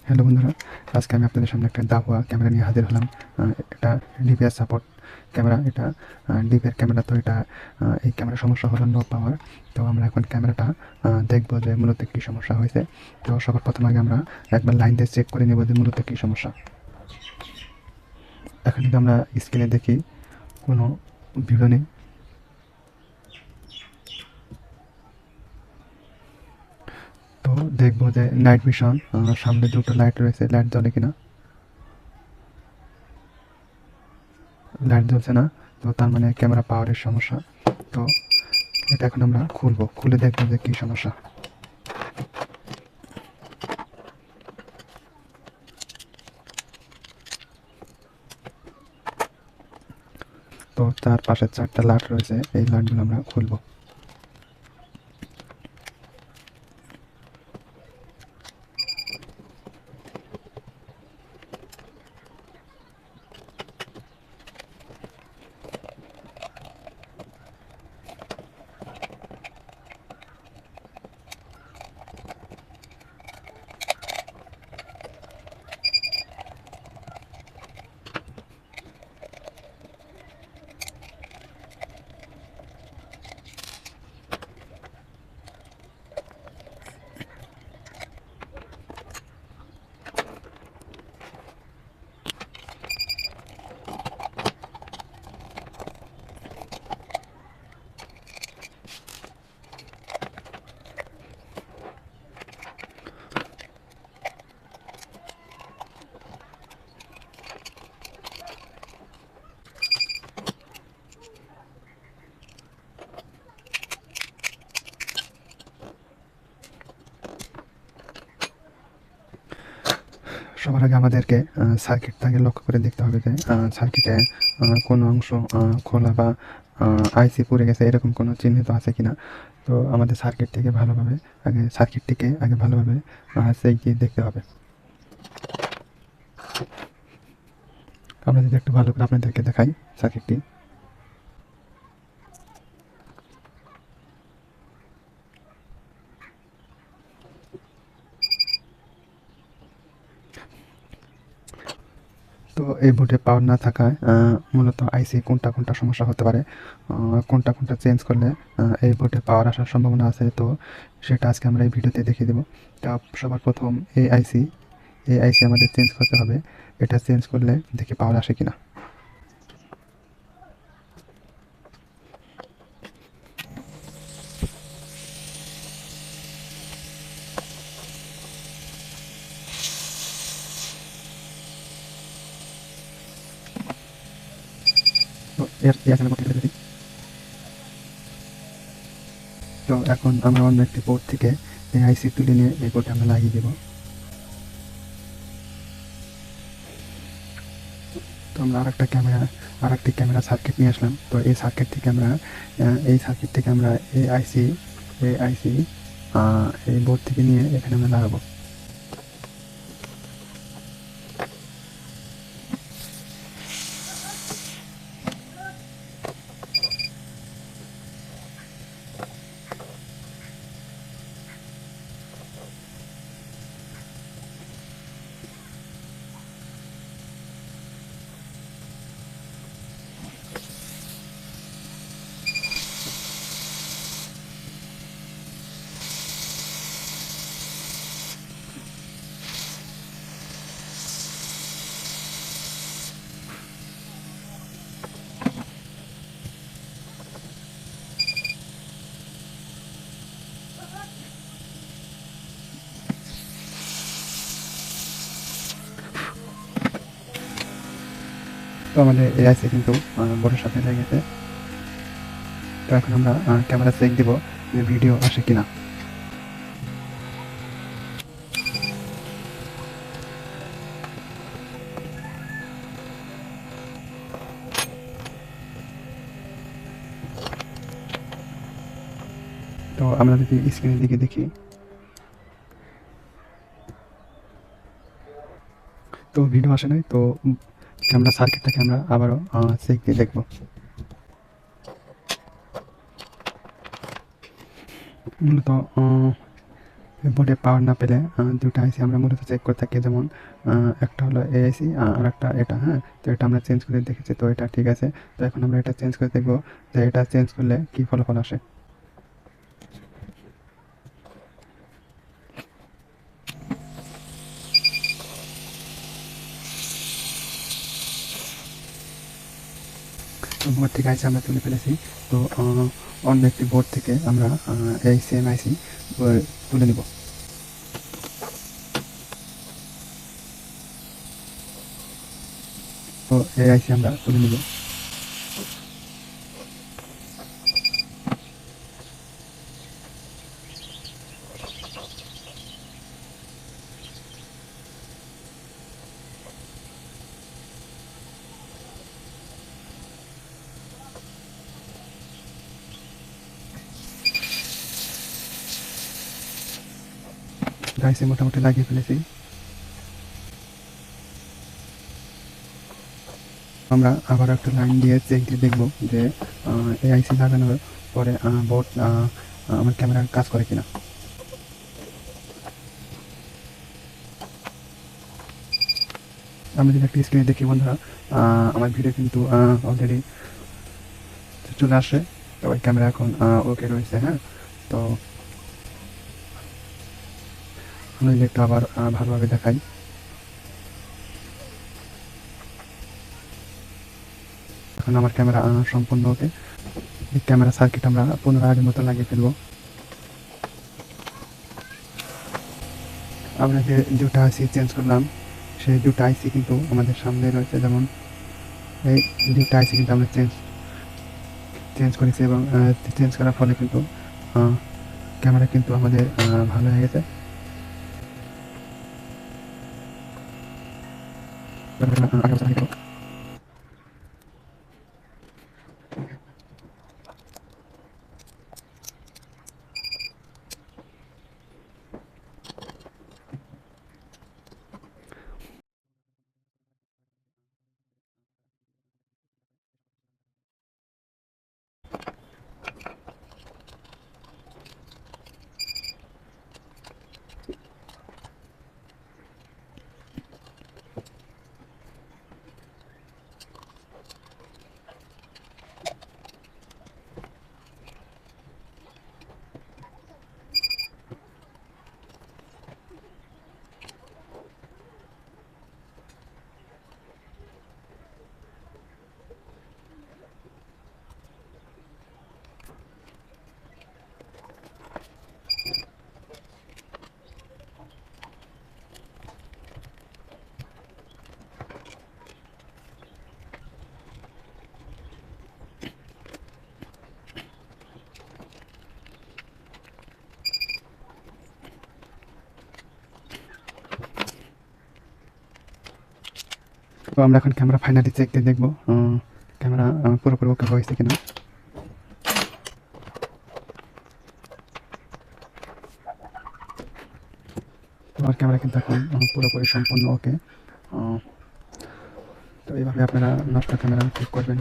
Hello বন্ধুরা, আজকে আমি আপনাদের সামনে একটা দাহুয়া ক্যামেরা নিয়ে হাজির হলাম। এটা ডিপিআর সাপোর্ট ক্যামেরা। এটা ডিপিআর ক্যামেরা। তো এটা এই ক্যামেরার সমস্যা হলো লো পাওয়ার। তো আমরা এখন ক্যামেরাটা দেখবো যে মূলত কী সমস্যা হয়েছে। তো সবার প্রথম আগে আমরা একবার লাইন দিয়ে চেক করে নেব যে মূলত কী সমস্যা। এখন যদি আমরা স্ক্রিনে দেখি কোনো ভিডিও নেই। তো দেখবো যে নাইট ভিশন, সামনে দুটো লাইট রয়েছে, লাইট জ্বলে কিনা। লাইট জ্বলছে না, তো তার মানে ক্যামেরা পাওয়ারের সমস্যা। তো এটা এখন আমরা খুলে দেখবো যে কী সমস্যা। তো তার পাশে 4টা লাইট রয়েছে, এই লাইটগুলো আমরা খুলবো। সবার আগে আমাদেরকে সার্কিটটাকে লক্ষ্য করে দেখতে হবে যে সার্কিটে কোনো অংশ খোলা বা আইসি পুড়ে গেছে, এরকম কোনো চিহ্নিত আছে কিনা। তো আমাদের সার্কিটটিকে আগে ভালোভাবে সেইকে দেখতে হবে। আমরা যদি একটু ভালো করে আপনাদেরকে দেখাই সার্কিটটি। তো এই বোর্ডে পাওয়ার না থাকায় মূলত আইসি কোনটা সমস্যা হতে পারে, কোনটা চেঞ্জ করলে এই বোর্ডে পাওয়ার আসার সম্ভাবনা আছে। তো সেটা আজকে আমরা এই ভিডিওতে দেখিয়ে দেবো। তা সবার প্রথম এই আইসি আমাদের চেঞ্জ করতে হবে। এটা চেঞ্জ করলে দেখি পাওয়ার আসে কিনা। তো এখানে করতে দিই। তো এখন আমরা অন্য একটি পোর্ট থেকে এই আইসি তুলে নিয়ে এই পোর্টে আমরা লাগিয়ে দেবো। তো আমরা আরেকটি ক্যামেরা সার্কিট নিয়ে আসলাম। তো এই সার্কিট থেকে আমরা এই আইসি এই বোর্ড থেকে নিয়ে এখানে আমরা লাগাবো। তো আমাদের এই আইসি কিন্তু বোর্ডের সাথে লেগে গেছে। তো এখন আমরা ক্যামেরা চেক দিব যে ভিডিও আসে কিনা। তো আমরা যদি স্ক্রিনের দিকে দেখি, তো ভিডিও আসে নাই। তো ক্যামেরা সার্কিটটাকে আমরা আবারও চেক দিয়ে দেখব। মূলত বোর্ডে পাওয়ার না পেলে দুটো আইসি আমরা মূলত চেক করে থাকি, যেমন একটা হলো এই আইসি আর একটা এটা, হ্যাঁ। তো এটা আমরা চেঞ্জ করে দেখেছি, তো এটা ঠিক আছে। তো এখন আমরা এটা চেঞ্জ করে দেখবো যে এটা চেঞ্জ করলে কী ফলাফল আসে। তো বোর্ড থেকে আইসি আমরা তুলে ফেলেছি। তো অন্য একটি বোর্ড থেকে আমরা এই সেম আইসি তুলে নিব। তো এই আইসি আমরা তুলে নিব। আইসি মোটামুটি লাগিয়ে ফেলেছি। আমরা আবার একটা লাইন দিয়ে চেক দিয়ে দেখব যে এই আইসি লাগানোর পরে বোর্ড আমার ক্যামেরা কাজ করে কিনা। আমরা যদি একটা স্ক্রিনে দেখি বন্ধুরা, আমার ভিডিও কিন্তু অলরেডি চলে আসে। তো ওই ক্যামেরা এখন ওকে রয়েছে, হ্যাঁ। তো আমি যদি একটু আবার ভালোভাবে দেখাই, এখন আমার ক্যামেরা সম্পূর্ণ ওকে। এই ক্যামেরা সার্কিট আমরা পুনরায় আগের মতো লাগিয়ে ফেলবো। আমরা যে দুটো আইসি চেঞ্জ করলাম, সেই দুটো আইসি কিন্তু আমাদের সামনে রয়েছে, যেমন এই দুটো আইসি কিন্তু আমরা চেঞ্জ করেছি, এবং চেঞ্জ করার ফলে কিন্তু ক্যামেরা কিন্তু আমাদের ভালো হয়ে গেছে। তো আমরা এখন ক্যামেরা ফাইনালি চেক দিয়ে দেখবো ক্যামেরা পুরোপুরি ওকে হয়েছে কিনা। আমার ক্যামেরা কিন্তু এখন পুরোপুরি সম্পূর্ণ ওকে। তো এইভাবে আপনারা নষ্ট ক্যামেরা ঠিক করবেন।